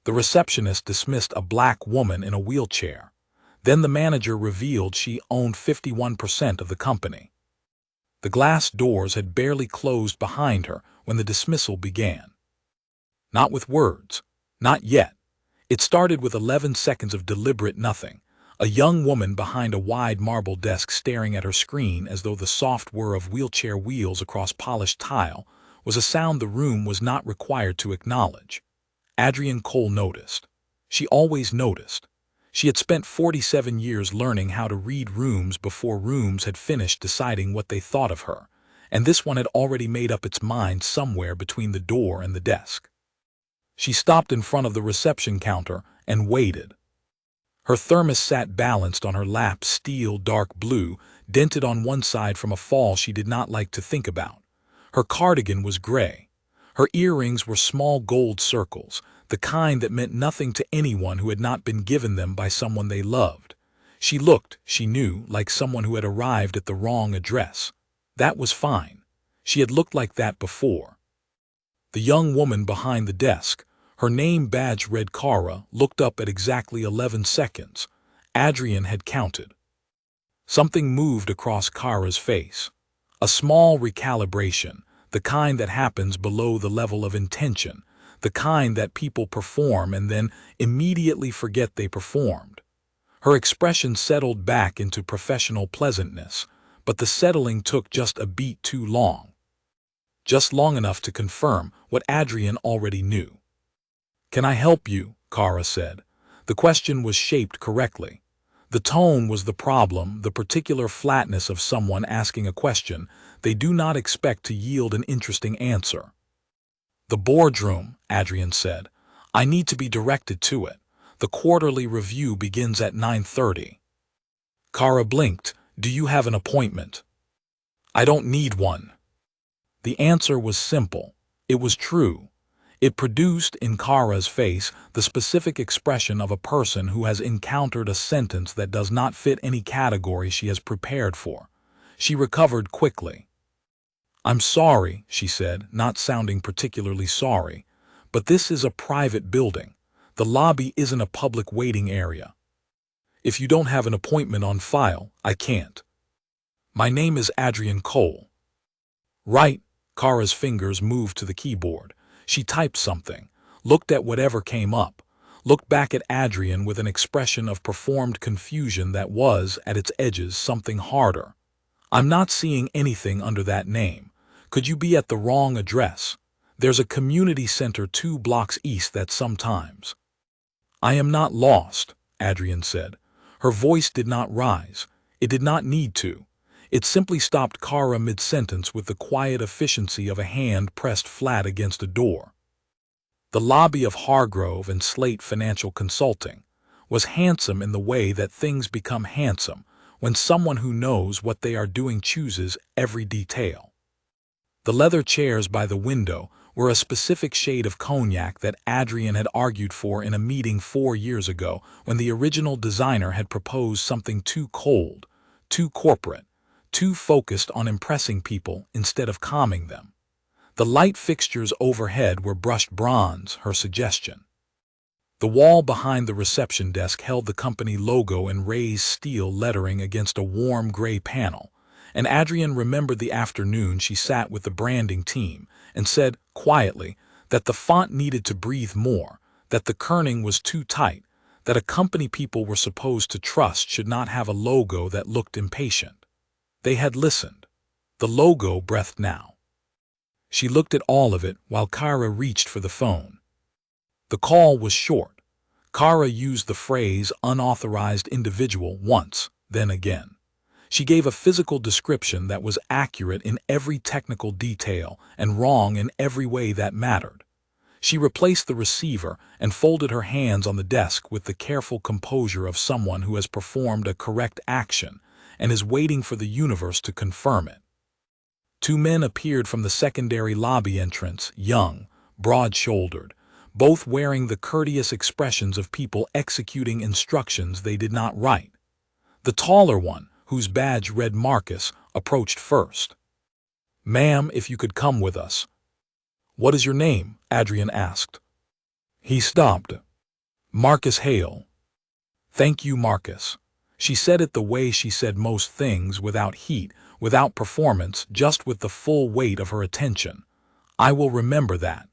The receptionist dismissed a black woman in a wheelchair. Then the manager revealed she owned 51% of the company. The glass doors had barely closed behind her when the dismissal began. Not with words. Not yet. It started with 11 seconds of deliberate nothing. A young woman behind a wide marble desk staring at her screen as though the soft whir of wheelchair wheels across polished tile was a sound the room was not required to acknowledge. Adrienne Cole noticed. She always noticed. She had spent 47 years learning how to read rooms before rooms had finished deciding what they thought of her, and this one had already made up its mind somewhere between the door and the desk. She stopped in front of the reception counter and waited. Her thermos sat balanced on her lap, steel dark blue, dented on one side from a fall she did not like to think about. Her cardigan was gray. Her earrings were small gold circles, the kind that meant nothing to anyone who had not been given them by someone they loved. She looked, she knew, like someone who had arrived at the wrong address. That was fine. She had looked like that before. The young woman behind the desk, her name badge read Kara, looked up at exactly 11 seconds. Adrienne had counted. Something moved across Kara's face. A small recalibration, the kind that happens below the level of intention, the kind that people perform and then immediately forget they performed. Her expression settled back into professional pleasantness, but the settling took just a beat too long. Just long enough to confirm what Adrienne already knew. "Can I help you?" Kara said. The question was shaped correctly. The tone was the problem, the particular flatness of someone asking a question they do not expect to yield an interesting answer. "The boardroom," Adrienne said. "I need to be directed to it. The quarterly review begins at 9:30. Kara blinked. "Do you have an appointment?" "I don't need one." The answer was simple. It was true. It produced in Kara's face the specific expression of a person who has encountered a sentence that does not fit any category she has prepared for. She recovered quickly. "I'm sorry," she said, not sounding particularly sorry, "but this is a private building. The lobby isn't a public waiting area. If you don't have an appointment on file, I can't. My name is Adrienne Cole." "Right." Kara's fingers moved to the keyboard. She typed something, looked at whatever came up, looked back at Adrienne with an expression of performed confusion that was, at its edges, something harder. "I'm not seeing anything under that name. Could you be at the wrong address? There's a community center 2 blocks east that sometimes." "I am not lost," Adrienne said. Her voice did not rise. It did not need to. It simply stopped Kara mid-sentence with the quiet efficiency of a hand pressed flat against a door. The lobby of Hargrove and Slate Financial Consulting was handsome in the way that things become handsome when someone who knows what they are doing chooses every detail. The leather chairs by the window were a specific shade of cognac that Adrienne had argued for in a meeting 4 years ago when the original designer had proposed something too cold, too corporate, too focused on impressing people instead of calming them. The light fixtures overhead were brushed bronze, her suggestion. The wall behind the reception desk held the company logo in raised steel lettering against a warm gray panel, and Adrienne remembered the afternoon she sat with the branding team and said, quietly, that the font needed to breathe more, that the kerning was too tight, that a company people were supposed to trust should not have a logo that looked impatient. They had listened. The logo breathed now. She looked at all of it while Kara reached for the phone. The call was short. Kara used the phrase unauthorized individual once, then again. She gave a physical description that was accurate in every technical detail and wrong in every way that mattered. She replaced the receiver and folded her hands on the desk with the careful composure of someone who has performed a correct action and is waiting for the universe to confirm it. 2 men appeared from the secondary lobby entrance, young, broad-shouldered, both wearing the courteous expressions of people executing instructions they did not write. The taller one, whose badge read Marcus, approached first. "Ma'am, if you could come with us." "What is your name?" Adrienne asked. He stopped. Marcus Hale. Thank you, Marcus. She said it the way she said most things, without heat, without performance, just with the full weight of her attention. I will remember that.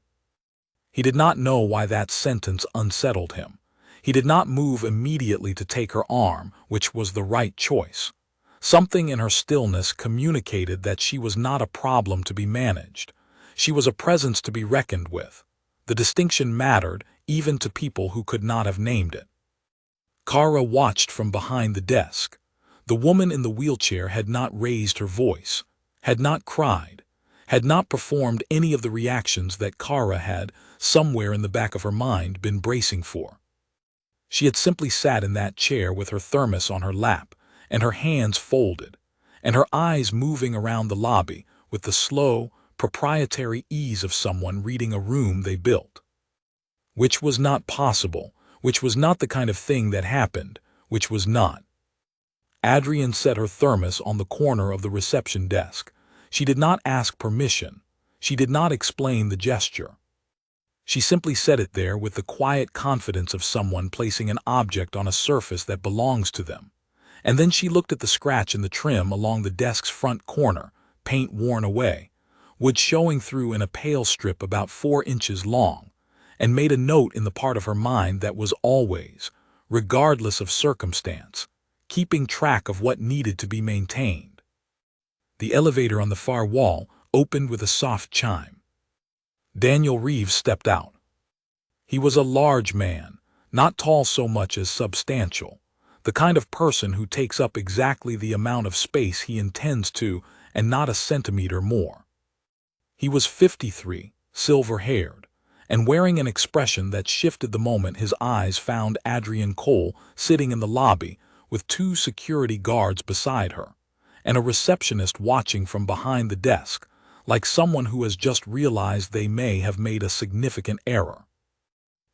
He did not know why that sentence unsettled him. He did not move immediately to take her arm, which was the right choice. Something in her stillness communicated that she was not a problem to be managed. She was a presence to be reckoned with. The distinction mattered, even to people who could not have named it. Kara watched from behind the desk. The woman in the wheelchair had not raised her voice, had not cried, had not performed any of the reactions that Kara had, somewhere in the back of her mind, been bracing for. She had simply sat in that chair with her thermos on her lap, and her hands folded, and her eyes moving around the lobby with the slow, proprietary ease of someone reading a room they built. Which was not possible, which was not the kind of thing that happened, which was not. Adrian set her thermos on the corner of the reception desk. She did not ask permission. She did not explain the gesture. She simply set it there with the quiet confidence of someone placing an object on a surface that belongs to them. And then she looked at the scratch in the trim along the desk's front corner, paint worn away, wood showing through in a pale strip about 4 inches long, and made a note in the part of her mind that was always, regardless of circumstance, keeping track of what needed to be maintained. The elevator on the far wall opened with a soft chime. Daniel Reeves stepped out. He was a large man, not tall so much as substantial, the kind of person who takes up exactly the amount of space he intends to and not a centimeter more. He was 53, silver-haired, and wearing an expression that shifted the moment his eyes found Adrian Cole sitting in the lobby with 2 security guards beside her, and a receptionist watching from behind the desk, like someone who has just realized they may have made a significant error.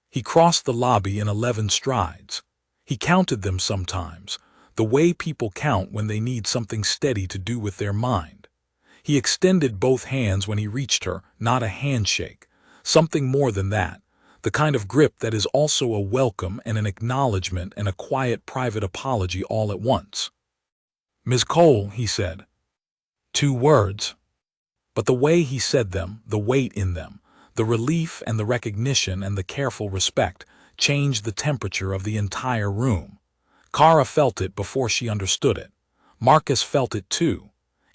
He crossed the lobby in 11 strides. He counted them sometimes, the way people count when they need something steady to do with their mind. He extended both hands when he reached her, not a handshake, something more than that, the kind of grip that is also a welcome and an acknowledgement and a quiet private apology all at once. "Ms. Cole," he said. 2 words. But the way he said them, the weight in them, the relief and the recognition and the careful respect, changed the temperature of the entire room. Kara felt it before she understood it. Marcus felt it too.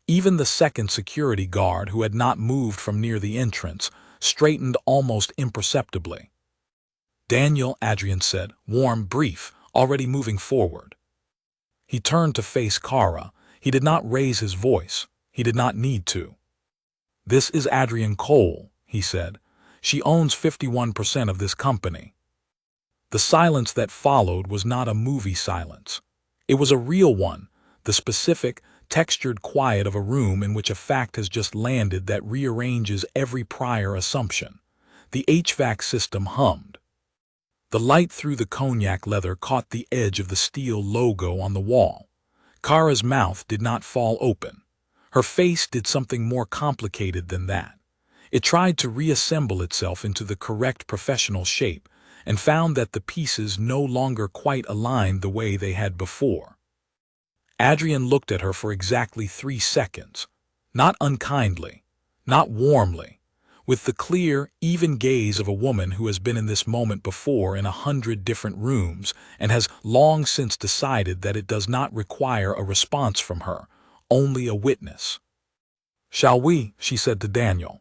Even the second security guard, who had not moved from near the entrance, straightened almost imperceptibly. "Daniel," Adrian said, warm, brief, already moving forward. He turned to face Kara. He did not raise his voice. He did not need to. "This is Adrian Cole," he said. "She owns 51% of this company." The silence that followed was not a movie silence. It was a real one, the specific, textured quiet of a room in which a fact has just landed that rearranges every prior assumption. The HVAC system hummed. The light through the cognac leather caught the edge of the steel logo on the wall. Kara's mouth did not fall open. Her face did something more complicated than that. It tried to reassemble itself into the correct professional shape and found that the pieces no longer quite aligned the way they had before. Adrian looked at her for exactly 3 seconds, not unkindly, not warmly, with the clear, even gaze of a woman who has been in this moment before in 100 different rooms and has long since decided that it does not require a response from her, only a witness. "Shall we?" she said to Daniel.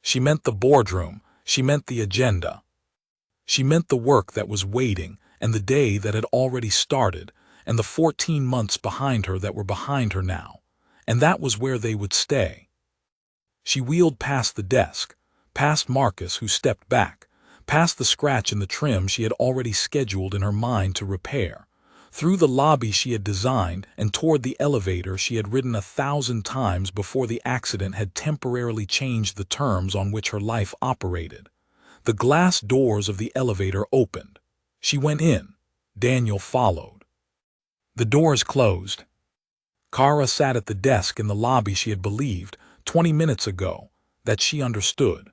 She meant the boardroom, she meant the agenda. She meant the work that was waiting and the day that had already started, and the 14 months behind her that were behind her now, and that was where they would stay. She wheeled past the desk, past Marcus, who stepped back, past the scratch in the trim she had already scheduled in her mind to repair, through the lobby she had designed and toward the elevator she had ridden 1,000 times before the accident had temporarily changed the terms on which her life operated. The glass doors of the elevator opened. She went in. Daniel followed. The doors closed. Kara sat at the desk in the lobby she had believed, 20 minutes ago, that she understood.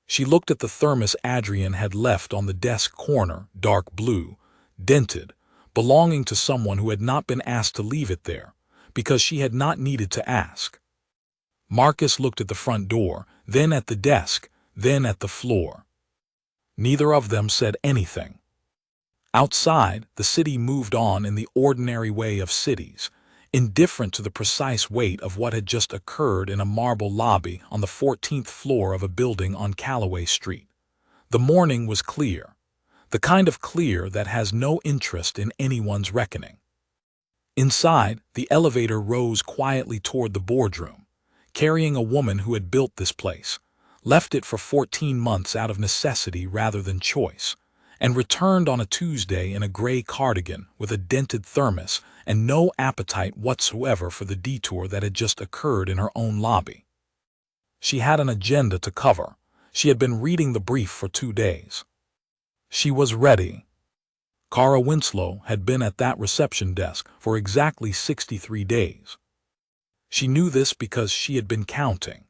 She looked at the thermos Adrian had left on the desk corner, dark blue, dented, belonging to someone who had not been asked to leave it there, because she had not needed to ask. Marcus looked at the front door, then at the desk, then at the floor. Neither of them said anything. Outside, the city moved on in the ordinary way of cities, indifferent to the precise weight of what had just occurred in a marble lobby on the 14th floor of a building on Calloway Street. The morning was clear, the kind of clear that has no interest in anyone's reckoning. Inside, the elevator rose quietly toward the boardroom, carrying a woman who had built this place, left it for 14 months out of necessity rather than choice, and returned on a Tuesday in a gray cardigan with a dented thermos and no appetite whatsoever for the detour that had just occurred in her own lobby. She had an agenda to cover. She had been reading the brief for 2 days. She was ready. Kara Winslow had been at that reception desk for exactly 63 days. She knew this because she had been counting.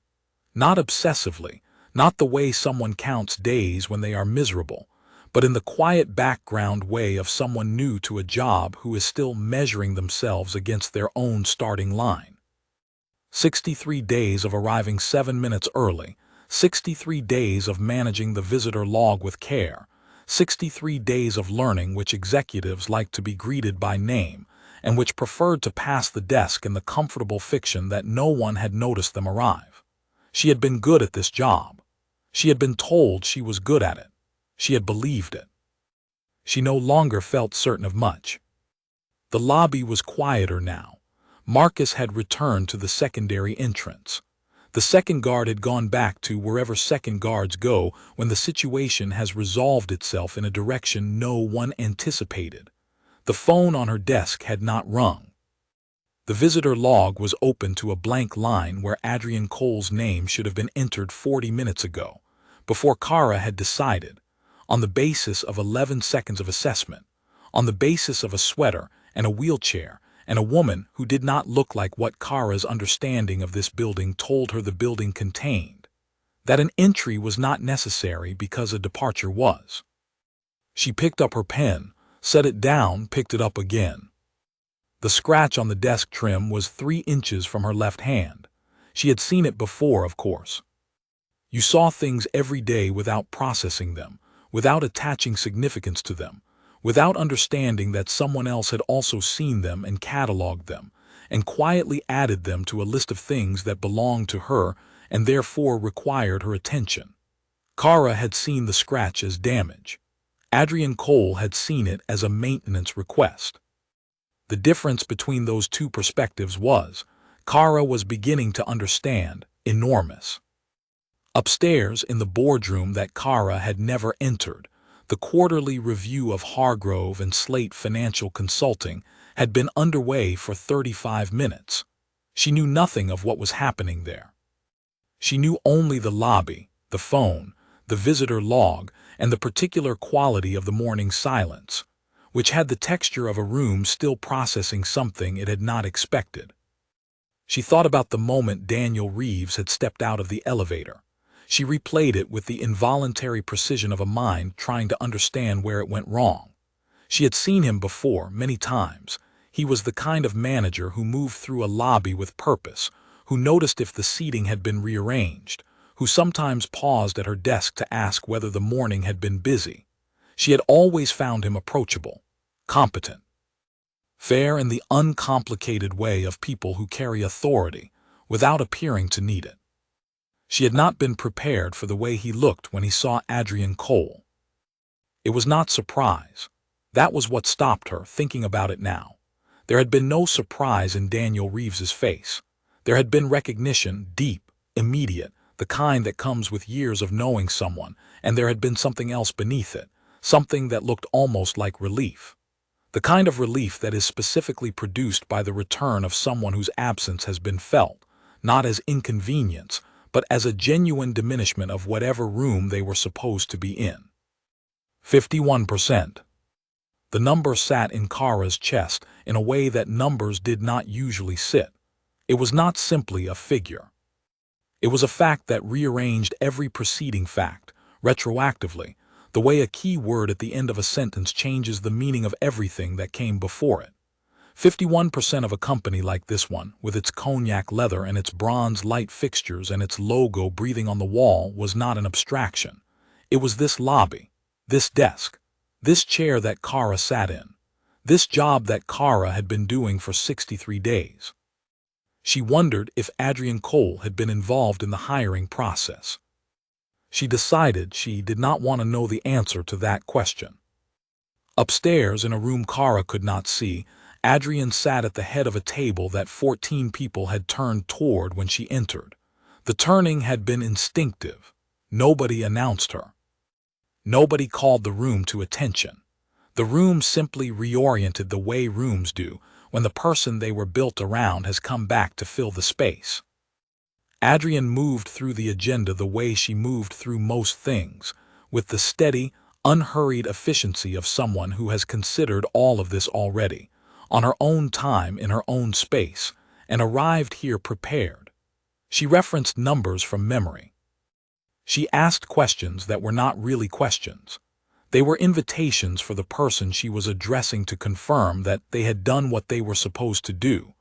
Not obsessively, not the way someone counts days when they are miserable, but in the quiet background way of someone new to a job who is still measuring themselves against their own starting line. 63 days of arriving 7 minutes early, 63 days of managing the visitor log with care, 63 days of learning which executives liked to be greeted by name, and which preferred to pass the desk in the comfortable fiction that no one had noticed them arrive. She had been good at this job. She had been told she was good at it. She had believed it. She no longer felt certain of much. The lobby was quieter now. Marcus had returned to the secondary entrance. The second guard had gone back to wherever second guards go when the situation has resolved itself in a direction no one anticipated. The phone on her desk had not rung. The visitor log was open to a blank line where Adrian Cole's name should have been entered 40 minutes ago, before Kara had decided, on the basis of 11 seconds of assessment, on the basis of a sweater and a wheelchair and a woman who did not look like what Kara's understanding of this building told her the building contained, that an entry was not necessary because a departure was. She picked up her pen, set it down, picked it up again. The scratch on the desk trim was 3 inches from her left hand. She had seen it before, of course. You saw things every day without processing them, without attaching significance to them, without understanding that someone else had also seen them and cataloged them, and quietly added them to a list of things that belonged to her and therefore required her attention. Kara had seen the scratch as damage. Adrian Cole had seen it as a maintenance request. The difference between those two perspectives was, Kara was beginning to understand, enormous. Upstairs in the boardroom that Kara had never entered, the quarterly review of Hargrove and Slate Financial Consulting had been underway for 35 minutes. She knew nothing of what was happening there. She knew only the lobby, the phone, the visitor log, and the particular quality of the morning silence, which had the texture of a room still processing something it had not expected. She thought about the moment Daniel Reeves had stepped out of the elevator. She replayed it with the involuntary precision of a mind trying to understand where it went wrong. She had seen him before, many times. He was the kind of manager who moved through a lobby with purpose, who noticed if the seating had been rearranged, who sometimes paused at her desk to ask whether the morning had been busy. She had always found him approachable, competent, fair in the uncomplicated way of people who carry authority without appearing to need it. She had not been prepared for the way he looked when he saw Adrian Cole. It was not surprise. That was what stopped her, thinking about it now. There had been no surprise in Daniel Reeves's face. There had been recognition, deep, immediate, the kind that comes with years of knowing someone, and there had been something else beneath it, something that looked almost like relief. The kind of relief that is specifically produced by the return of someone whose absence has been felt, not as inconvenience, but as a genuine diminishment of whatever room they were supposed to be in. 51%. The number sat in Kara's chest in a way that numbers did not usually sit. It was not simply a figure. It was a fact that rearranged every preceding fact, retroactively, the way a key word at the end of a sentence changes the meaning of everything that came before it. 51% of a company like this one, with its cognac leather and its bronze light fixtures and its logo breathing on the wall, was not an abstraction. It was this lobby, this desk, this chair that Kara sat in, this job that Kara had been doing for 63 days. She wondered if Adrian Cole had been involved in the hiring process. She decided she did not want to know the answer to that question. Upstairs, in a room Kara could not see, Adrian sat at the head of a table that 14 people had turned toward when she entered. The turning had been instinctive. Nobody announced her. Nobody called the room to attention. The room simply reoriented the way rooms do when the person they were built around has come back to fill the space. Adrian moved through the agenda the way she moved through most things, with the steady, unhurried efficiency of someone who has considered all of this already, on her own time in her own space, and arrived here prepared. She referenced numbers from memory. She asked questions that were not really questions. They were invitations for the person she was addressing to confirm that they had done what they were supposed to do,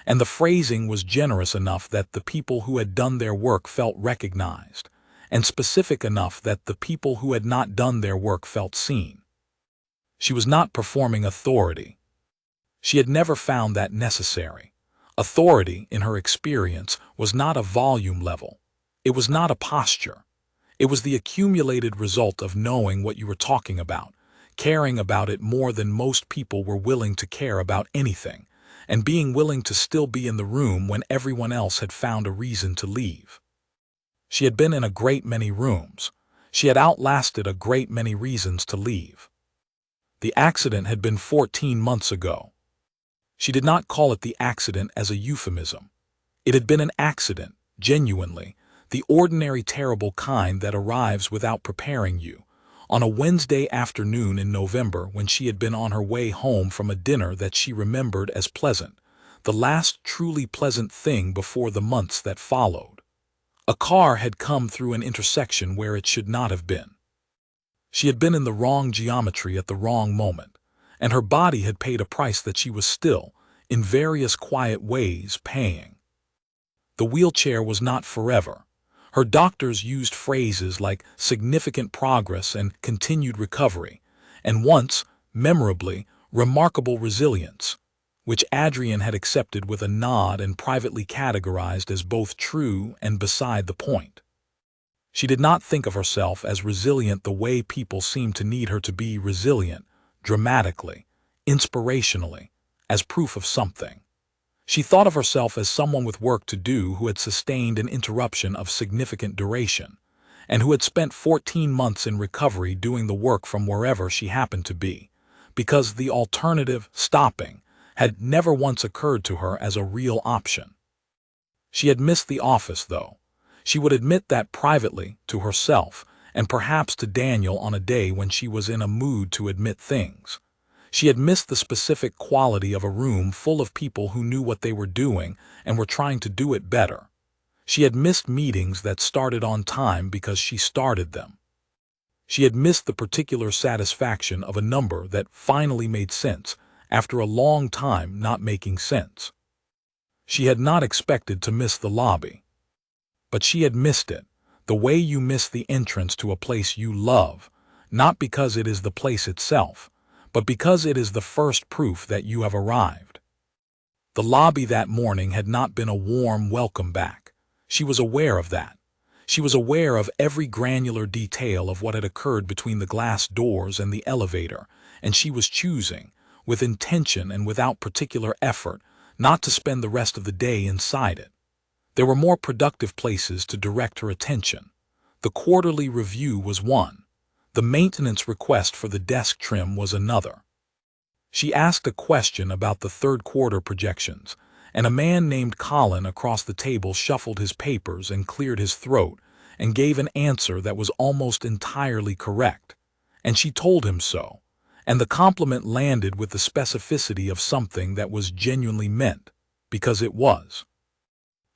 and the phrasing was generous enough that the people who had done their work felt recognized, and specific enough that the people who had not done their work felt seen. She was not performing authority. She had never found that necessary. Authority, in her experience, was not a volume level. It was not a posture. It was the accumulated result of knowing what you were talking about, caring about it more than most people were willing to care about anything, and being willing to still be in the room when everyone else had found a reason to leave. She had been in a great many rooms. She had outlasted a great many reasons to leave. The accident had been 14 months ago. She did not call it the accident as a euphemism. It had been an accident, genuinely, the ordinary terrible kind that arrives without preparing you, on a Wednesday afternoon in November when she had been on her way home from a dinner that she remembered as pleasant, the last truly pleasant thing before the months that followed. A car had come through an intersection where it should not have been. She had been in the wrong geometry at the wrong moment, and her body had paid a price that she was still, in various quiet ways, paying. The wheelchair was not forever. Her doctors used phrases like significant progress and continued recovery, and once, memorably, remarkable resilience, which Adrian had accepted with a nod and privately categorized as both true and beside the point. She did not think of herself as resilient the way people seem to need her to be resilient, dramatically, inspirationally, as proof of something. She thought of herself as someone with work to do who had sustained an interruption of significant duration, and who had spent 14 months in recovery doing the work from wherever she happened to be, because the alternative, stopping, had never once occurred to her as a real option. She had missed the office, though. She would admit that privately, to herself, and perhaps to Daniel on a day when she was in a mood to admit things. She had missed the specific quality of a room full of people who knew what they were doing and were trying to do it better. She had missed meetings that started on time because she started them. She had missed the particular satisfaction of a number that finally made sense after a long time not making sense. She had not expected to miss the lobby. But she had missed it, the way you miss the entrance to a place you love, not because it is the place itself, but because it is the first proof that you have arrived. The lobby that morning had not been a warm welcome back. She was aware of that. She was aware of every granular detail of what had occurred between the glass doors and the elevator, and she was choosing, with intention and without particular effort, not to spend the rest of the day inside it. There were more productive places to direct her attention. The quarterly review was one. The maintenance request for the desk trim was another. She asked a question about the third quarter projections, and a man named Colin across the table shuffled his papers and cleared his throat and gave an answer that was almost entirely correct. And she told him so, and the compliment landed with the specificity of something that was genuinely meant, because it was.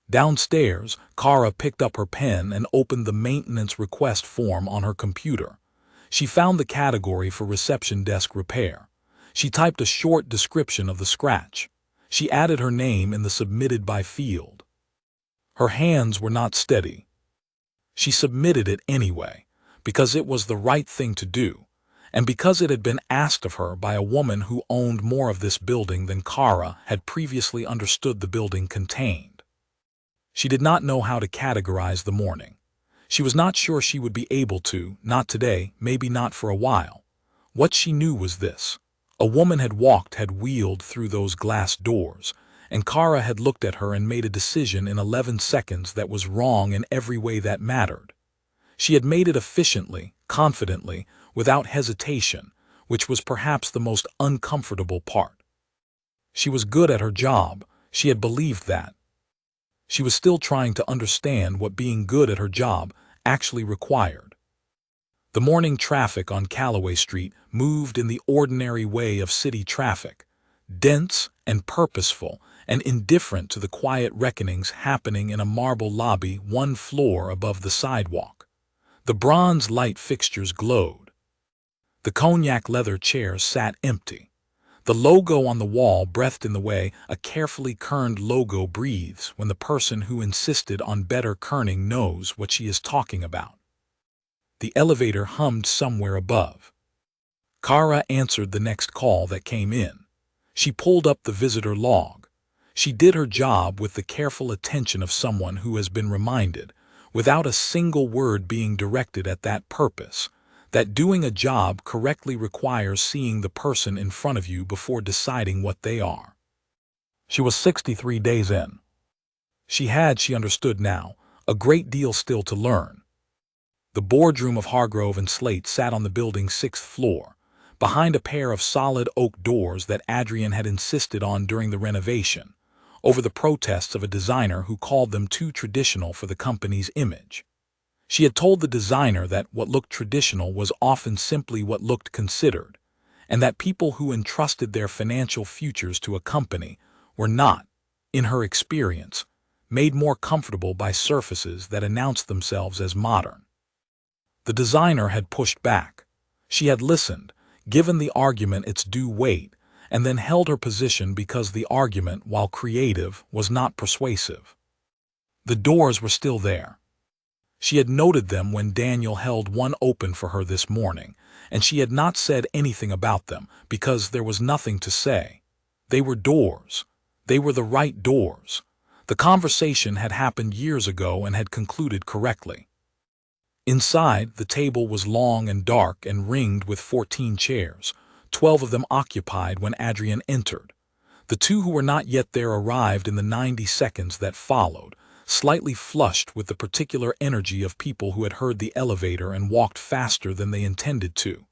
Downstairs, Kara picked up her pen and opened the maintenance request form on her computer. She found the category for reception desk repair. She typed a short description of the scratch. She added her name in the submitted by field. Her hands were not steady. She submitted it anyway, because it was the right thing to do, and because it had been asked of her by a woman who owned more of this building than Kara had previously understood the building contained. She did not know how to categorize the morning. She was not sure she would be able to, not today, maybe not for a while. What she knew was this. A woman had wheeled through those glass doors, and Kara had looked at her and made a decision in 11 seconds that was wrong in every way that mattered. She had made it efficiently, confidently, without hesitation, which was perhaps the most uncomfortable part. She was good at her job. She had believed that. She was still trying to understand what being good at her job actually required. The morning traffic on Calloway Street moved in the ordinary way of city traffic, dense and purposeful and indifferent to the quiet reckonings happening in a marble lobby 1 floor above the sidewalk. The bronze light fixtures glowed. The cognac leather chairs sat empty. The logo on the wall breathed in the way a carefully kerned logo breathes when the person who insisted on better kerning knows what she is talking about. The elevator hummed somewhere above. Kara answered the next call that came in. She pulled up the visitor log. She did her job with the careful attention of someone who has been reminded, without a single word being directed at that purpose, that doing a job correctly requires seeing the person in front of you before deciding what they are. She was 63 days in. She understood now, a great deal still to learn. The boardroom of Hargrove and Slate sat on the building's 6th floor, behind a pair of solid oak doors that Adrian had insisted on during the renovation, over the protests of a designer who called them too traditional for the company's image. She had told the designer that what looked traditional was often simply what looked considered, and that people who entrusted their financial futures to a company were not, in her experience, made more comfortable by surfaces that announced themselves as modern. The designer had pushed back. She had listened, given the argument its due weight, and then held her position because the argument, while creative, was not persuasive. The doors were still there. She had noted them when Daniel held one open for her this morning, and she had not said anything about them because there was nothing to say. They were doors. They were the right doors. The conversation had happened years ago and had concluded correctly. Inside, the table was long and dark and ringed with 14 chairs, 12 of them occupied when Adrian entered. The 2 who were not yet there arrived in the 90 seconds that followed, slightly flushed with the particular energy of people who had heard the elevator and walked faster than they intended to.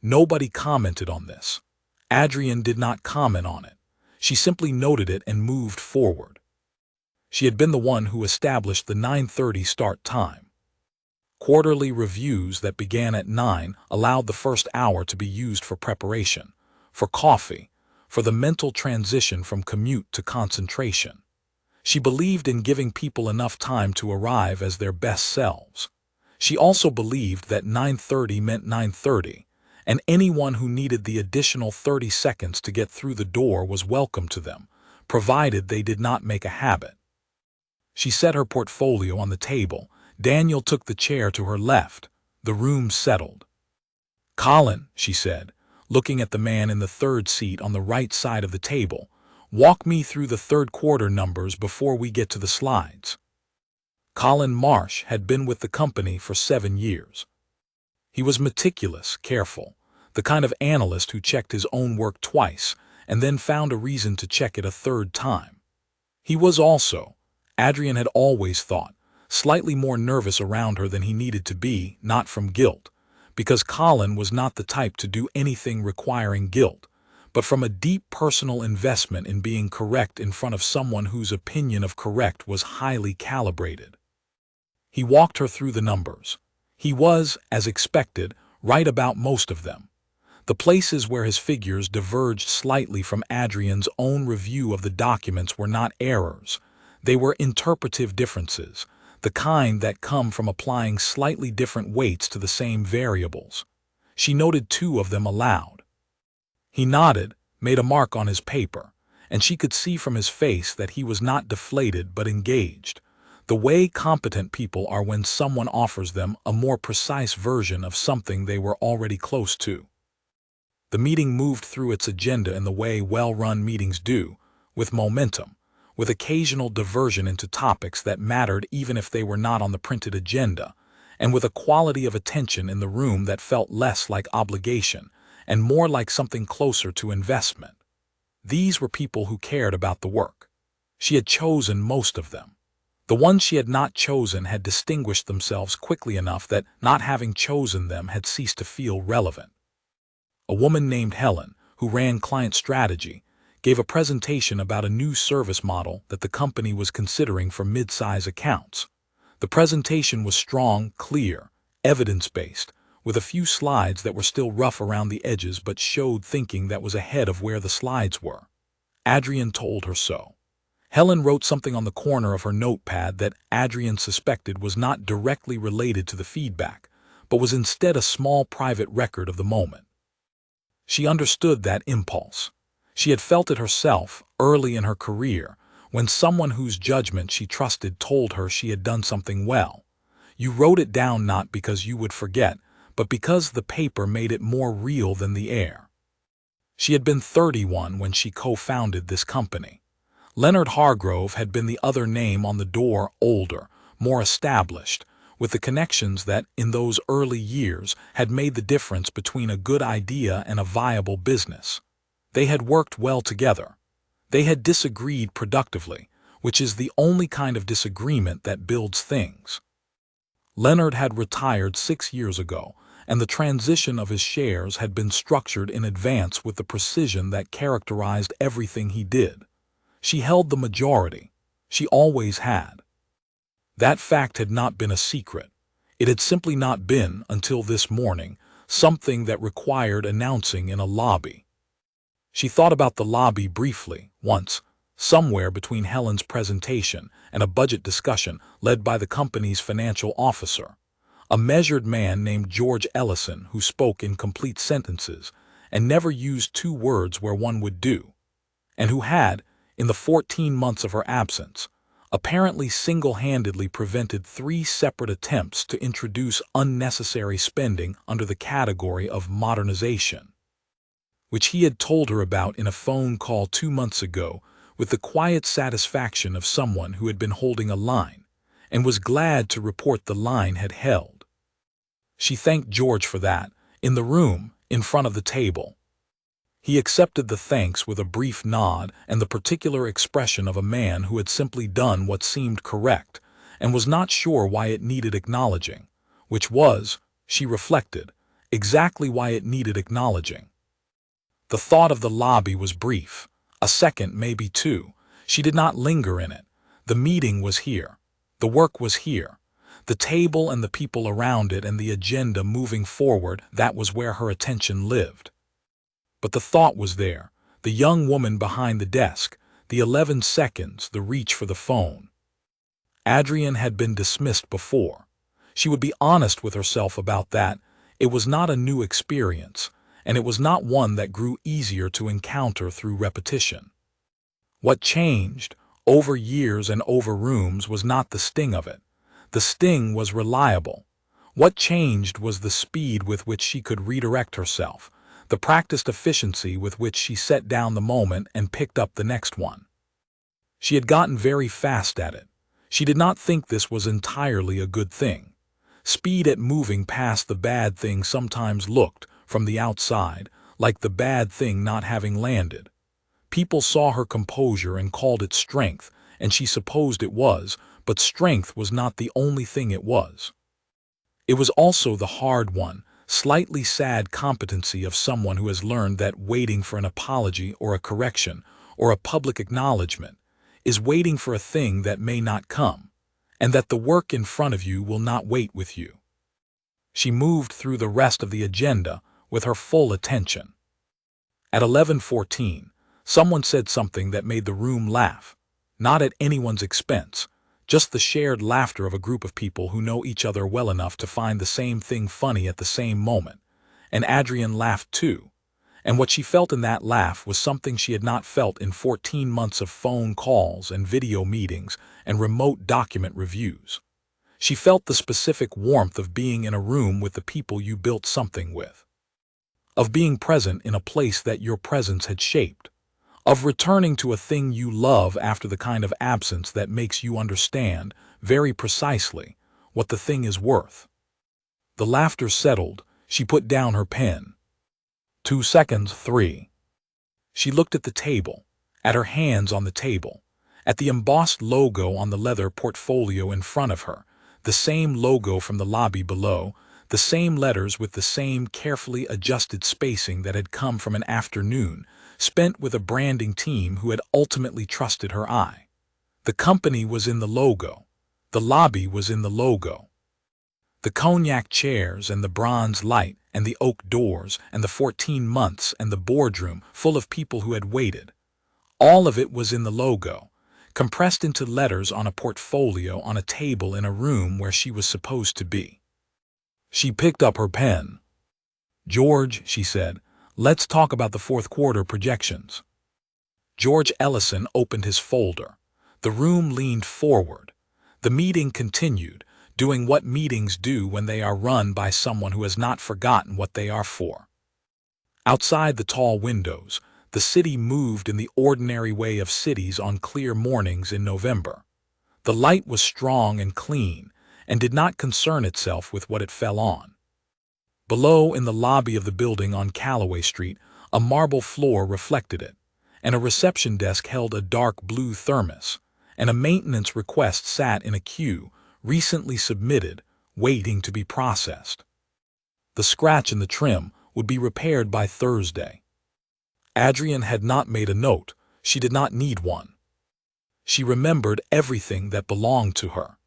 Nobody commented on this. Adrian did not comment on it. She simply noted it and moved forward. She had been the one who established the 9:30 start time. Quarterly reviews that began at 9 allowed the first hour to be used for preparation, for coffee, for the mental transition from commute to concentration. She believed in giving people enough time to arrive as their best selves. She also believed that 9:30 meant 9:30, and anyone who needed the additional 30 seconds to get through the door was welcome to them, provided they did not make a habit. She set her portfolio on the table. Daniel took the chair to her left. The room settled. "Colin," she said, looking at the man in the 3rd seat on the right side of the table, "walk me through the 3rd quarter numbers before we get to the slides." Colin Marsh had been with the company for 7 years. He was meticulous, careful, the kind of analyst who checked his own work twice and then found a reason to check it a 3rd time. He was also, Adrian had always thought, slightly more nervous around her than he needed to be, not from guilt, because Colin was not the type to do anything requiring guilt, but from a deep personal investment in being correct in front of someone whose opinion of correct was highly calibrated. He walked her through the numbers. He was, as expected, right about most of them. The places where his figures diverged slightly from Adrian's own review of the documents were not errors. They were interpretive differences, the kind that come from applying slightly different weights to the same variables. She noted two of them aloud. He nodded, made a mark on his paper, and she could see from his face that he was not deflated but engaged, the way competent people are when someone offers them a more precise version of something they were already close to. The meeting moved through its agenda in the way well-run meetings do, with momentum, with occasional diversion into topics that mattered even if they were not on the printed agenda, and with a quality of attention in the room that felt less like obligation and more like something closer to investment. These were people who cared about the work. She had chosen most of them. The ones she had not chosen had distinguished themselves quickly enough that not having chosen them had ceased to feel relevant. A woman named Helen, who ran client strategy, gave a presentation about a new service model that the company was considering for mid-size accounts. The presentation was strong, clear, evidence-based, with a few slides that were still rough around the edges but showed thinking that was ahead of where the slides were. Adrian told her so. Helen wrote something on the corner of her notepad that Adrian suspected was not directly related to the feedback, but was instead a small private record of the moment. She understood that impulse. She had felt it herself early in her career, when someone whose judgment she trusted told her she had done something well. You wrote it down not because you would forget, but because the paper made it more real than the air. She had been 31 when she co-founded this company. Leonard Hargrove had been the other name on the door, older, more established, with the connections that, in those early years, had made the difference between a good idea and a viable business. They had worked well together. They had disagreed productively, which is the only kind of disagreement that builds things. Leonard had retired 6 years ago, and the transition of his shares had been structured in advance with the precision that characterized everything he did. She held the majority. She always had. That fact had not been a secret. It had simply not been, until this morning, something that required announcing in a lobby. She thought about the lobby briefly, once, somewhere between Helen's presentation and a budget discussion led by the company's financial officer, a measured man named George Ellison who spoke in complete sentences and never used 2 words where one would do, and who had, in the 14 months of her absence, apparently single-handedly prevented 3 separate attempts to introduce unnecessary spending under the category of modernization, which he had told her about in a phone call 2 months ago with the quiet satisfaction of someone who had been holding a line and was glad to report the line had held. She thanked George for that, in the room, in front of the table. He accepted the thanks with a brief nod and the particular expression of a man who had simply done what seemed correct and was not sure why it needed acknowledging, which was, she reflected, exactly why it needed acknowledging. The thought of the lobby was brief, a second, maybe 2. She did not linger in it. The meeting was here. The work was here. The table and the people around it and the agenda moving forward, that was where her attention lived. But the thought was there, the young woman behind the desk, the 11 seconds, the reach for the phone. Adrian had been dismissed before. She would be honest with herself about that. It was not a new experience, and it was not one that grew easier to encounter through repetition. What changed, over years and over rooms, was not the sting of it. The sting was reliable. What changed was the speed with which she could redirect herself, the practiced efficiency with which she set down the moment and picked up the next one. She had gotten very fast at it. She did not think this was entirely a good thing. Speed at moving past the bad thing sometimes looked, from the outside, like the bad thing not having landed. People saw her composure and called it strength, and she supposed it was, but strength was not the only thing it was. It was also the hard one, slightly sad competency of someone who has learned that waiting for an apology or a correction or a public acknowledgement is waiting for a thing that may not come, and that the work in front of you will not wait with you. She moved through the rest of the agenda with her full attention. At 11:14, someone said something that made the room laugh. not at anyone's expense, just the shared laughter of a group of people who know each other well enough to find the same thing funny at the same moment. And Adrian laughed too. And what she felt in that laugh was something she had not felt in 14 months of phone calls and video meetings and remote document reviews. She felt the specific warmth of being in a room with the people you built something with, of being present in a place that your presence had shaped, of returning to a thing you love after the kind of absence that makes you understand, very precisely, what the thing is worth. The laughter settled. She put down her pen. 2 seconds, 3. She looked at the table, at her hands on the table, at the embossed logo on the leather portfolio in front of her, the same logo from the lobby below, the same letters with the same carefully adjusted spacing that had come from an afternoon spent with a branding team who had ultimately trusted her eye. The company was in the logo. The lobby was in the logo. The cognac chairs and the bronze light and the oak doors and the 14 months and the boardroom full of people who had waited. All of it was in the logo, compressed into letters on a portfolio on a table in a room where she was supposed to be. She picked up her pen. "George," she said, "let's talk about the fourth quarter projections." George Ellison opened his folder. The room leaned forward. The meeting continued, doing what meetings do when they are run by someone who has not forgotten what they are for. Outside the tall windows, the city moved in the ordinary way of cities on clear mornings in November. The light was strong and clean, and did not concern itself with what it fell on. Below, in the lobby of the building on Calloway Street, a marble floor reflected it, and a reception desk held a dark blue thermos, and a maintenance request sat in a queue, recently submitted, waiting to be processed. The scratch in the trim would be repaired by Thursday. Adrian had not made a note. She did not need one. She remembered everything that belonged to her.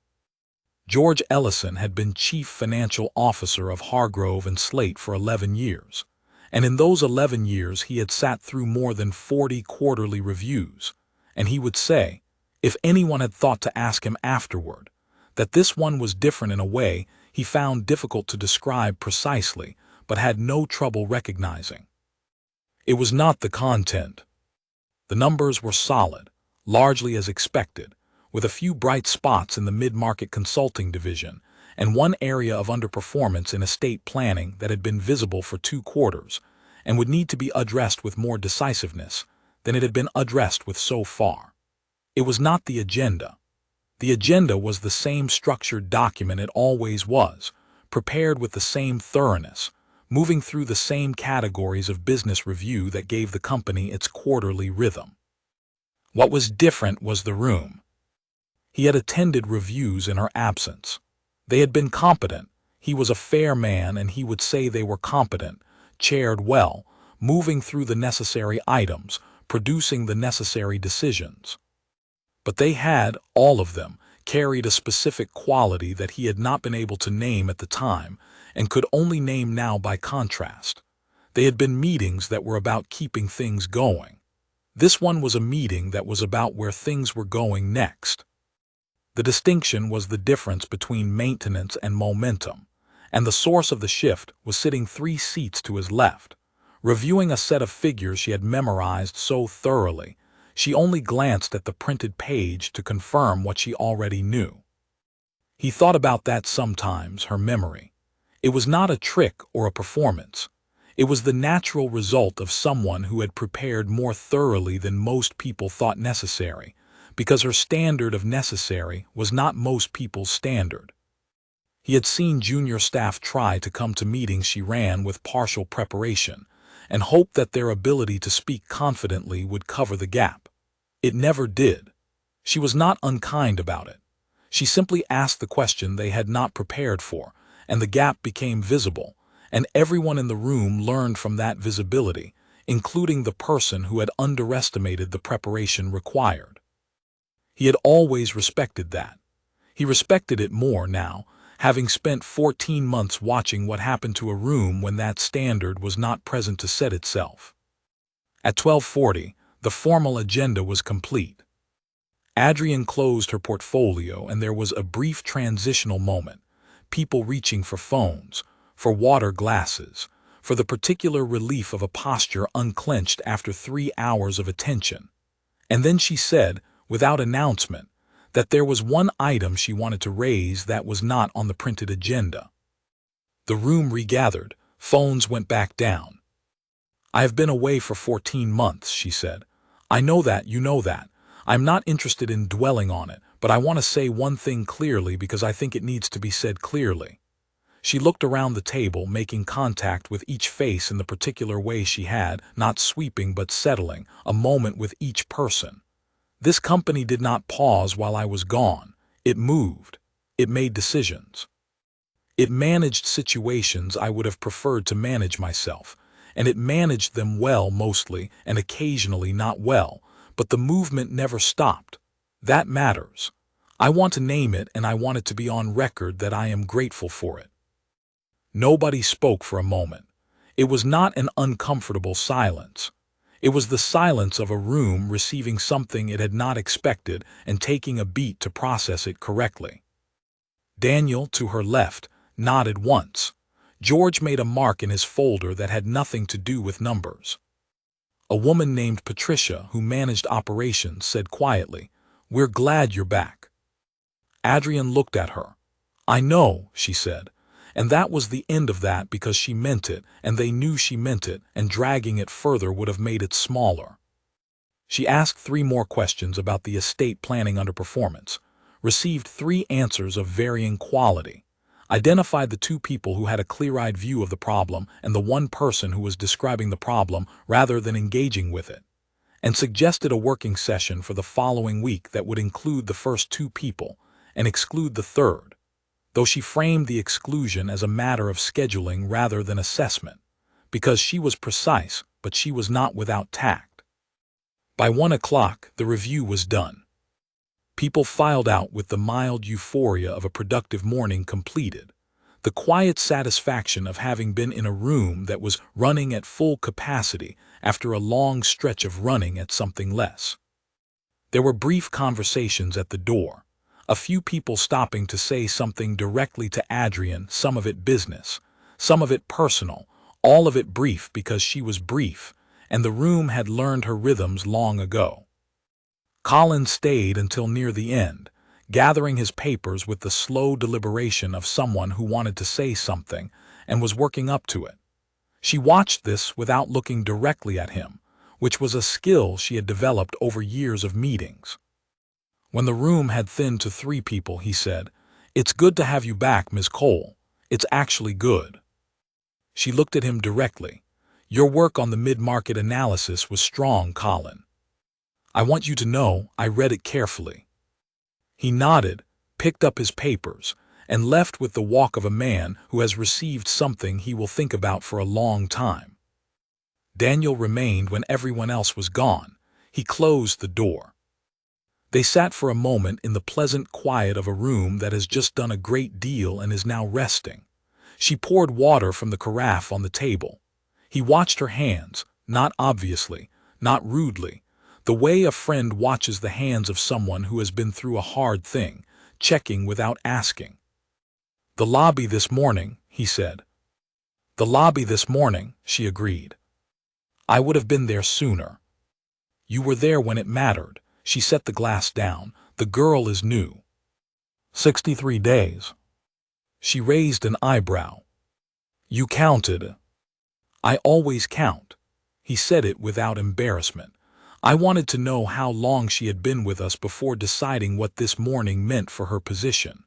George Ellison had been chief financial officer of Hargrove and Slate for 11 years, and in those 11 years he had sat through more than 40 quarterly reviews, and he would say, if anyone had thought to ask him afterward, that this one was different in a way he found difficult to describe precisely, but had no trouble recognizing. It was not the content. The numbers were solid, largely as expected, with a few bright spots in the mid-market consulting division and one area of underperformance in estate planning that had been visible for 2 quarters and would need to be addressed with more decisiveness than it had been addressed with so far. It was not the agenda. The agenda was the same structured document it always was, prepared with the same thoroughness, moving through the same categories of business review that gave the company its quarterly rhythm. What was different was the room. He had attended reviews in her absence. They had been competent. He was a fair man, and he would say they were competent, chaired well, moving through the necessary items, producing the necessary decisions. But they had, all of them, carried a specific quality that he had not been able to name at the time and could only name now by contrast. They had been meetings that were about keeping things going. This one was a meeting that was about where things were going next. The distinction was the difference between maintenance and momentum, and the source of the shift was sitting 3 seats to his left, reviewing a set of figures she had memorized so thoroughly she only glanced at the printed page to confirm what she already knew. He thought about that sometimes, her memory. It was not a trick or a performance. It was the natural result of someone who had prepared more thoroughly than most people thought necessary, because her standard of necessary was not most people's standard. He had seen junior staff try to come to meetings she ran with partial preparation, and hoped that their ability to speak confidently would cover the gap. It never did. She was not unkind about it. She simply asked the question they had not prepared for, and the gap became visible, and everyone in the room learned from that visibility, including the person who had underestimated the preparation required. He had always respected that. He respected it more now, having spent 14 months watching what happened to a room when that standard was not present to set itself. At 12:40, the formal agenda was complete. Adrian closed her portfolio and there was a brief transitional moment. People reaching for phones, for water glasses, for the particular relief of a posture unclenched after 3 hours of attention. And then she said, without announcement, that there was one item she wanted to raise that was not on the printed agenda. The room regathered. Phones went back down. "I have been away for 14 months, she said. "I know that, you know that. I'm not interested in dwelling on it, but I want to say one thing clearly because I think it needs to be said clearly." She looked around the table, making contact with each face in the particular way she had, not sweeping but settling, a moment with each person. "This company did not pause while I was gone. It moved. It made decisions. It managed situations I would have preferred to manage myself, and it managed them well mostly and occasionally not well, but the movement never stopped. That matters. I want to name it and I want it to be on record that I am grateful for it." Nobody spoke for a moment. It was not an uncomfortable silence. It was the silence of a room receiving something it had not expected and taking a beat to process it correctly. Daniel, to her left, nodded once. George made a mark in his folder that had nothing to do with numbers. A woman named Patricia, who managed operations, said quietly, "We're glad you're back." Adrian looked at her. "I know," she said. And that was the end of that because she meant it, and they knew she meant it, and dragging it further would have made it smaller. She asked 3 more questions about the estate planning underperformance, received 3 answers of varying quality, identified the 2 people who had a clear-eyed view of the problem and the 1 person who was describing the problem rather than engaging with it, and suggested a working session for the following week that would include the first 2 people and exclude the third, though she framed the exclusion as a matter of scheduling rather than assessment, because she was precise, but she was not without tact. By 1 o'clock, the review was done. People filed out with the mild euphoria of a productive morning completed, the quiet satisfaction of having been in a room that was running at full capacity after a long stretch of running at something less. There were brief conversations at the door, a few people stopping to say something directly to Adrian, some of it business, some of it personal, all of it brief because she was brief, and the room had learned her rhythms long ago. Colin stayed until near the end, gathering his papers with the slow deliberation of someone who wanted to say something and was working up to it. She watched this without looking directly at him, which was a skill she had developed over years of meetings. When the room had thinned to 3 people, he said, "It's good to have you back, Ms. Cole. It's actually good." She looked at him directly. "Your work on the mid-market analysis was strong, Colin. I want you to know I read it carefully." He nodded, picked up his papers, and left with the walk of a man who has received something he will think about for a long time. Daniel remained when everyone else was gone. He closed the door. They sat for a moment in the pleasant quiet of a room that has just done a great deal and is now resting. She poured water from the carafe on the table. He watched her hands, not obviously, not rudely, the way a friend watches the hands of someone who has been through a hard thing, checking without asking. "The lobby this morning," he said. "The lobby this morning," she agreed. "I would have been there sooner." "You were there when it mattered." She set the glass down. "The girl is new." 63 days. She raised an eyebrow. "You counted." "I always count." He said it without embarrassment. I wanted to know how long she had been with us before deciding what this morning meant for her position.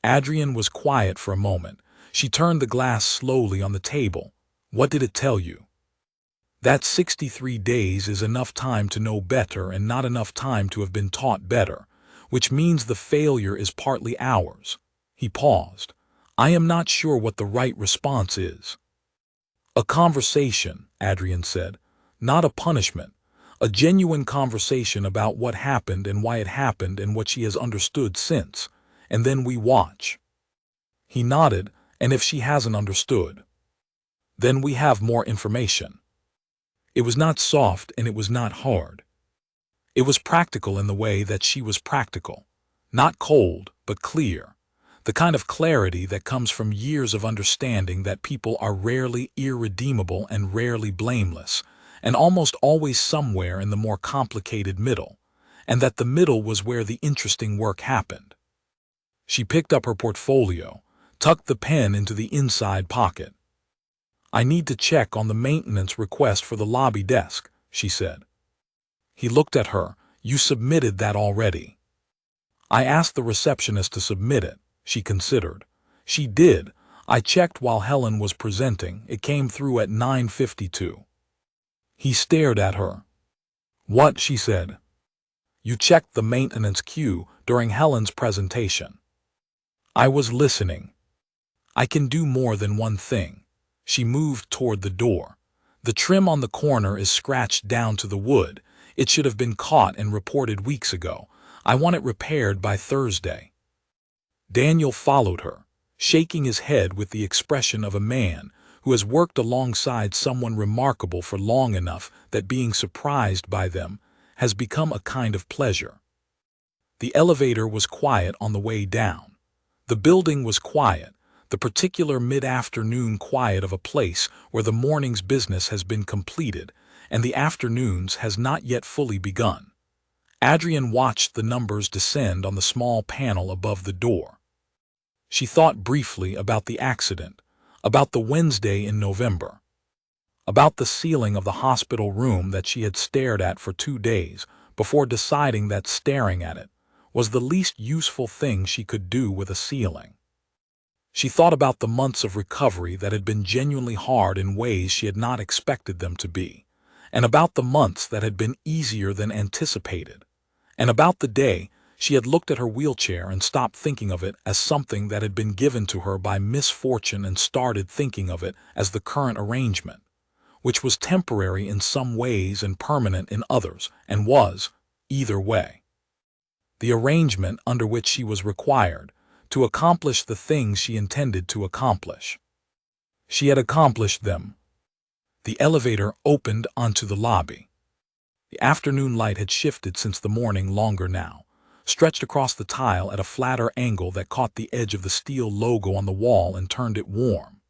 Adrian was quiet for a moment. She turned the glass slowly on the table. "What did it tell you?" "That 63 days is enough time to know better and not enough time to have been taught better, which means the failure is partly ours." He paused. "I am not sure what the right response is." "A conversation," Adrian said. "Not a punishment. A genuine conversation about what happened and why it happened and what she has understood since. And then we watch." He nodded. "And if she hasn't understood?" "Then we have more information." It was not soft and it was not hard. It was practical in the way that she was practical. Not cold, but clear. The kind of clarity that comes from years of understanding that people are rarely irredeemable and rarely blameless, and almost always somewhere in the more complicated middle, and that the middle was where the interesting work happened. She picked up her portfolio, tucked the pen into the inside pocket. "I need to check on the maintenance request for the lobby desk," she said. He looked at her. "You submitted that already." "I asked the receptionist to submit it," she considered. "She did. I checked while Helen was presenting. It came through at 9:52. He stared at her. "What?" she said. "You checked the maintenance queue during Helen's presentation." "I was listening." "I can do more than one thing." She moved toward the door. "The trim on the corner is scratched down to the wood. It should have been caught and reported weeks ago. I want it repaired by Thursday." Daniel followed her, shaking his head with the expression of a man who has worked alongside someone remarkable for long enough that being surprised by them has become a kind of pleasure. The elevator was quiet on the way down. The building was quiet, the particular mid-afternoon quiet of a place where the morning's business has been completed and the afternoon's has not yet fully begun. Adrian watched the numbers descend on the small panel above the door. She thought briefly about the accident, about the Wednesday in November, about the ceiling of the hospital room that she had stared at for 2 days before deciding that staring at it was the least useful thing she could do with a ceiling. She thought about the months of recovery that had been genuinely hard in ways she had not expected them to be, and about the months that had been easier than anticipated, and about the day she had looked at her wheelchair and stopped thinking of it as something that had been given to her by misfortune and started thinking of it as the current arrangement, which was temporary in some ways and permanent in others, and was, either way, the arrangement under which she was required to accomplish the things she intended to accomplish. She had accomplished them. The elevator opened onto the lobby. The afternoon light had shifted since the morning longer now, stretched across the tile at a flatter angle that caught the edge of the steel logo on the wall and turned it warm.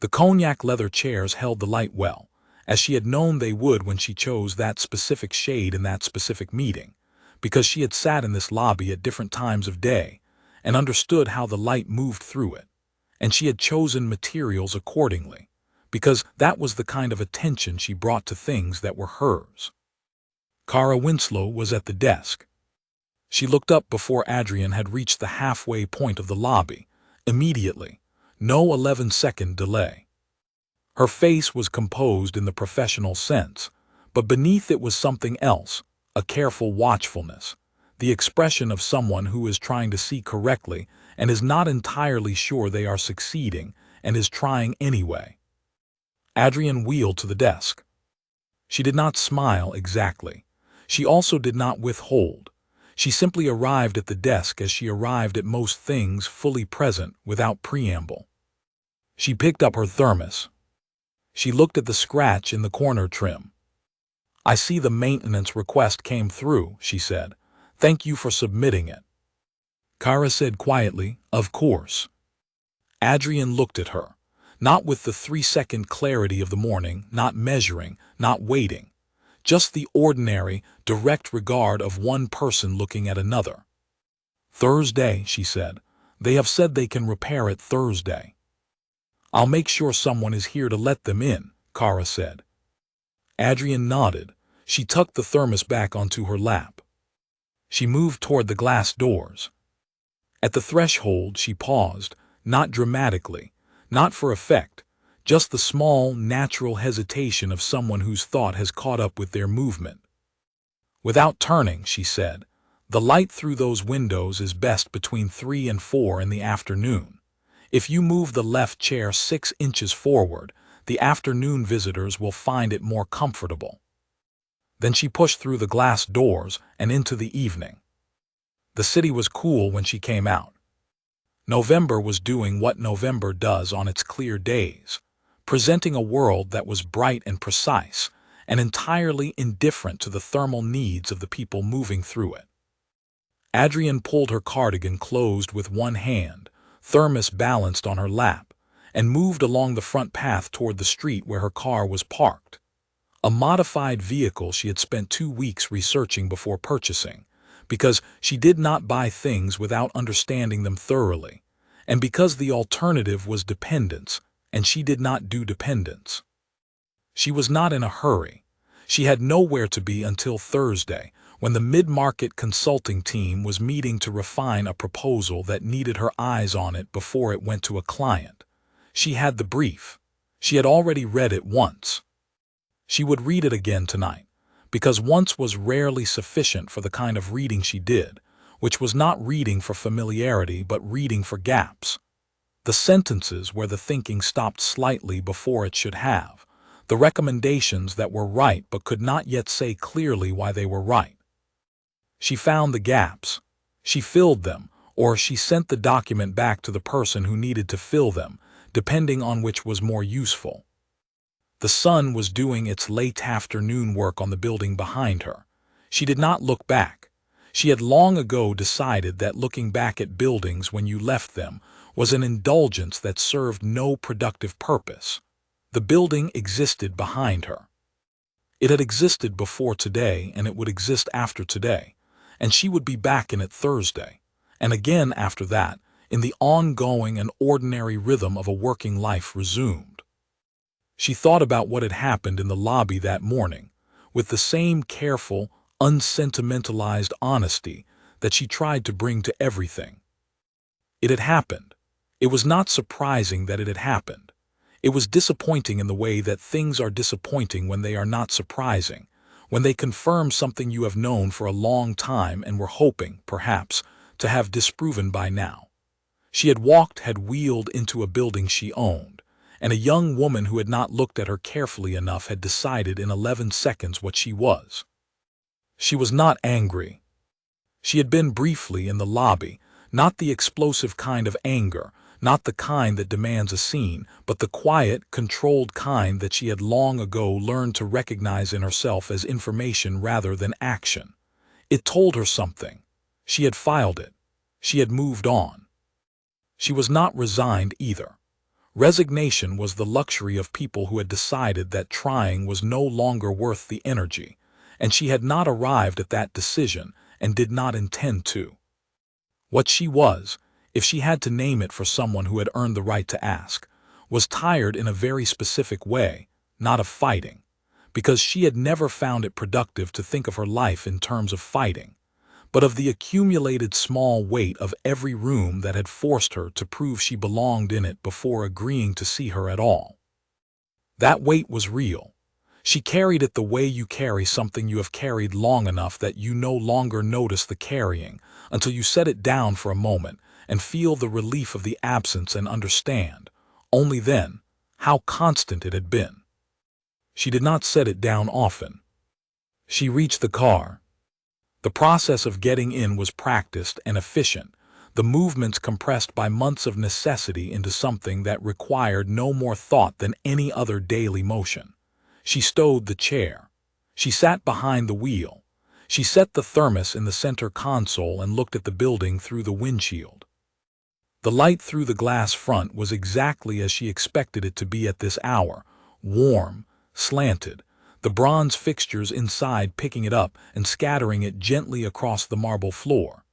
The cognac leather chairs held the light well, as she had known they would when she chose that specific shade in that specific meeting, because she had sat in this lobby at different times of day and understood how the light moved through it, and she had chosen materials accordingly, because that was the kind of attention she brought to things that were hers. Kara Winslow was at the desk. She looked up before Adrian had reached the halfway point of the lobby, immediately, no 11-second delay. Her face was composed in the professional sense, but beneath it was something else, a careful watchfulness, the expression of someone who is trying to see correctly and is not entirely sure they are succeeding and is trying anyway. Adrian wheeled to the desk. She did not smile exactly. She also did not withhold. She simply arrived at the desk as she arrived at most things, fully present, without preamble. She picked up her thermos. She looked at the scratch in the corner trim. "I see the maintenance request came through," she said. "Thank you for submitting it." Kara said quietly, "Of course." Adrian looked at her, not with the 3-second clarity of the morning, not measuring, not waiting, just the ordinary, direct regard of one person looking at another. "Thursday," she said. "They have said they can repair it Thursday." "I'll make sure someone is here to let them in," Kara said. Adrian nodded. She tucked the thermos back onto her lap. She moved toward the glass doors. At the threshold she paused, not dramatically, not for effect, just the small, natural hesitation of someone whose thought has caught up with their movement. "Without turning," she said, "the light through those windows is best between 3 and 4 in the afternoon. If you move the left chair 6 inches forward, the afternoon visitors will find it more comfortable." Then she pushed through the glass doors and into the evening. The city was cool when she came out. November was doing what November does on its clear days, presenting a world that was bright and precise, and entirely indifferent to the thermal needs of the people moving through it. Adrienne pulled her cardigan closed with one hand, thermos balanced on her lap, and moved along the front path toward the street where her car was parked. A modified vehicle she had spent 2 weeks researching before purchasing, because she did not buy things without understanding them thoroughly, and because the alternative was dependence, and she did not do dependence. She was not in a hurry. She had nowhere to be until Thursday, when the mid-market consulting team was meeting to refine a proposal that needed her eyes on it before it went to a client. She had the brief. She had already read it once. She would read it again tonight, because once was rarely sufficient for the kind of reading she did, which was not reading for familiarity but reading for gaps. The sentences where the thinking stopped slightly before it should have, the recommendations that were right but could not yet say clearly why they were right. She found the gaps. She filled them, or she sent the document back to the person who needed to fill them, depending on which was more useful. The sun was doing its late afternoon work on the building behind her. She did not look back. She had long ago decided that looking back at buildings when you left them was an indulgence that served no productive purpose. The building existed behind her. It had existed before today, and it would exist after today, and she would be back in it Thursday, and again after that, in the ongoing and ordinary rhythm of a working life resumed. She thought about what had happened in the lobby that morning, with the same careful, unsentimentalized honesty that she tried to bring to everything. It had happened. It was not surprising that it had happened. It was disappointing in the way that things are disappointing when they are not surprising, when they confirm something you have known for a long time and were hoping, perhaps, to have disproven by now. She had wheeled into a building she owned, and a young woman who had not looked at her carefully enough had decided in 11 seconds what she was. She was not angry. She had been briefly in the lobby, not the explosive kind of anger, not the kind that demands a scene, but the quiet, controlled kind that she had long ago learned to recognize in herself as information rather than action. It told her something. She had filed it. She had moved on. She was not resigned either. Resignation was the luxury of people who had decided that trying was no longer worth the energy, and she had not arrived at that decision and did not intend to. What she was, if she had to name it for someone who had earned the right to ask, was tired in a very specific way, not of fighting, because she had never found it productive to think of her life in terms of fighting, but of the accumulated small weight of every room that had forced her to prove she belonged in it before agreeing to see her at all. That weight was real. She carried it the way you carry something you have carried long enough that you no longer notice the carrying until you set it down for a moment and feel the relief of the absence and understand, only then, how constant it had been. She did not set it down often. She reached the car. The process of getting in was practiced and efficient, the movements compressed by months of necessity into something that required no more thought than any other daily motion. She stowed the chair. She sat behind the wheel. She set the thermos in the center console and looked at the building through the windshield. The light through the glass front was exactly as she expected it to be at this hour, warm, slanted, the bronze fixtures inside picking it up and scattering it gently across the marble floor.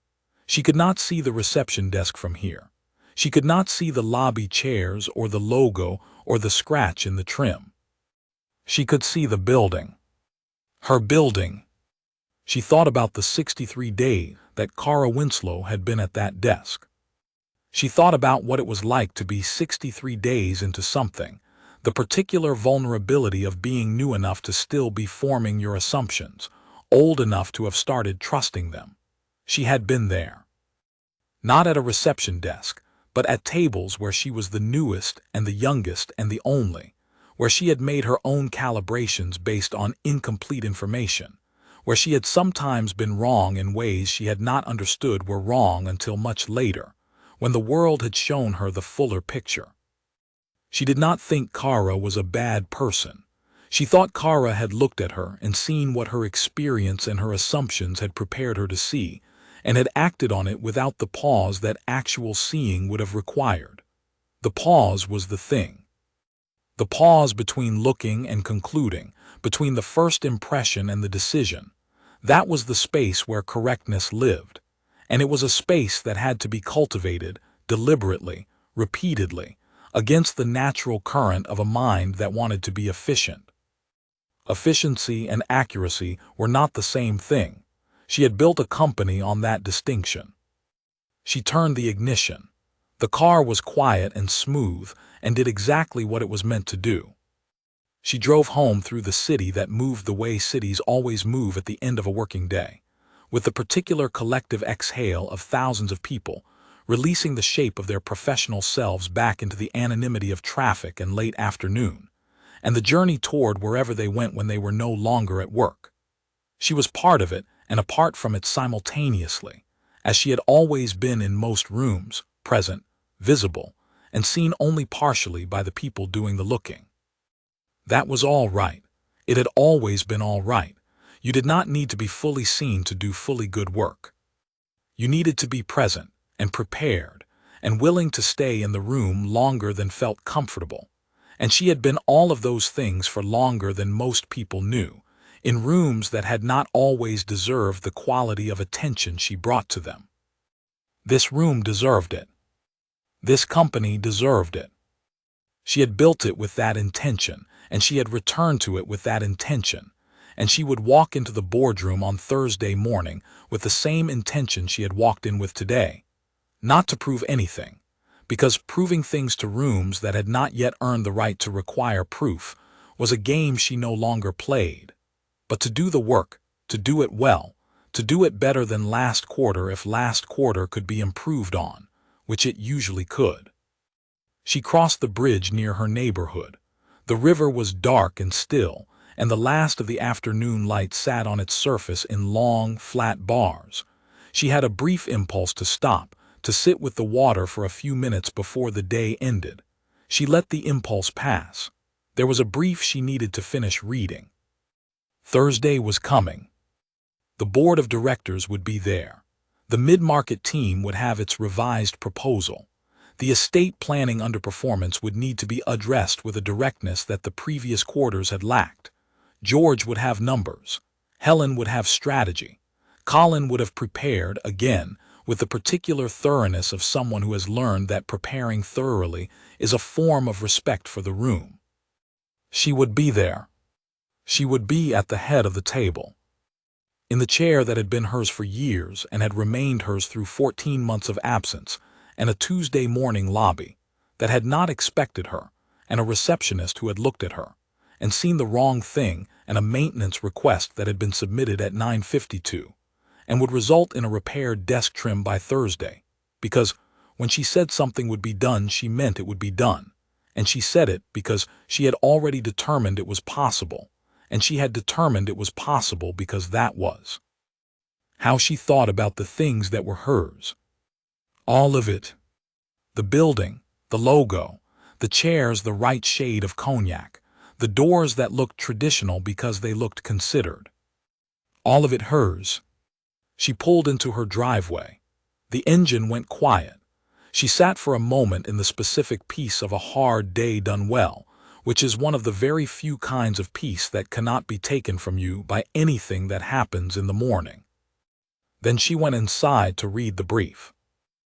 She could not see the reception desk from here. She could not see the lobby chairs or the logo or the scratch in the trim. She could see the building. Her building. She thought about the 63 days that Kara Winslow had been at that desk. She thought about what it was like to be 63 days into something, the particular vulnerability of being new enough to still be forming your assumptions, old enough to have started trusting them. She had been there. Not at a reception desk, but at tables where she was the newest and the youngest and the only, where she had made her own calibrations based on incomplete information, where she had sometimes been wrong in ways she had not understood were wrong until much later, when the world had shown her the fuller picture. She did not think Kara was a bad person. She thought Kara had looked at her and seen what her experience and her assumptions had prepared her to see, and had acted on it without the pause that actual seeing would have required. The pause was the thing. The pause between looking and concluding, between the first impression and the decision. That was the space where correctness lived, and it was a space that had to be cultivated, deliberately, repeatedly, against the natural current of a mind that wanted to be efficient. Efficiency and accuracy were not the same thing. She had built a company on that distinction. She turned the ignition. The car was quiet and smooth and did exactly what it was meant to do. She drove home through the city that moved the way cities always move at the end of a working day, with the particular collective exhale of thousands of people, releasing the shape of their professional selves back into the anonymity of traffic and late afternoon, and the journey toward wherever they went when they were no longer at work. She was part of it and apart from it simultaneously, as she had always been in most rooms, present, visible, and seen only partially by the people doing the looking. That was all right. It had always been all right. You did not need to be fully seen to do fully good work. You needed to be present and prepared and willing to stay in the room longer than felt comfortable. And she had been all of those things for longer than most people knew, in rooms that had not always deserved the quality of attention she brought to them. This room deserved it. This company deserved it. She had built it with that intention, and she had returned to it with that intention, and she would walk into the boardroom on Thursday morning with the same intention she had walked in with today. Not to prove anything, because proving things to rooms that had not yet earned the right to require proof was a game she no longer played, but to do the work, to do it well, to do it better than last quarter if last quarter could be improved on, which it usually could. She crossed the bridge near her neighborhood. The river was dark and still, and the last of the afternoon light sat on its surface in long, flat bars. She had a brief impulse to stop, to sit with the water for a few minutes before the day ended. She let the impulse pass. There was a brief she needed to finish reading. Thursday was coming. The board of directors would be there. The mid-market team would have its revised proposal. The estate planning underperformance would need to be addressed with a directness that the previous quarters had lacked. George would have numbers. Helen would have strategy. Colin would have prepared, again, with the particular thoroughness of someone who has learned that preparing thoroughly is a form of respect for the room. She would be there. She would be at the head of the table, in the chair that had been hers for years and had remained hers through 14 months of absence, and a Tuesday morning lobby that had not expected her, and a receptionist who had looked at her and seen the wrong thing, and a maintenance request that had been submitted at 9:52 and would result in a repaired desk trim by Thursday, because when she said something would be done, she meant it would be done, and she said it because she had already determined it was possible, and she had determined it was possible because that was how she thought about the things that were hers. All of it. The building, the logo, the chairs the right shade of cognac, the doors that looked traditional because they looked considered. All of it hers. She pulled into her driveway. The engine went quiet. She sat for a moment in the specific peace of a hard day done well, which is one of the very few kinds of peace that cannot be taken from you by anything that happens in the morning. Then she went inside to read the brief.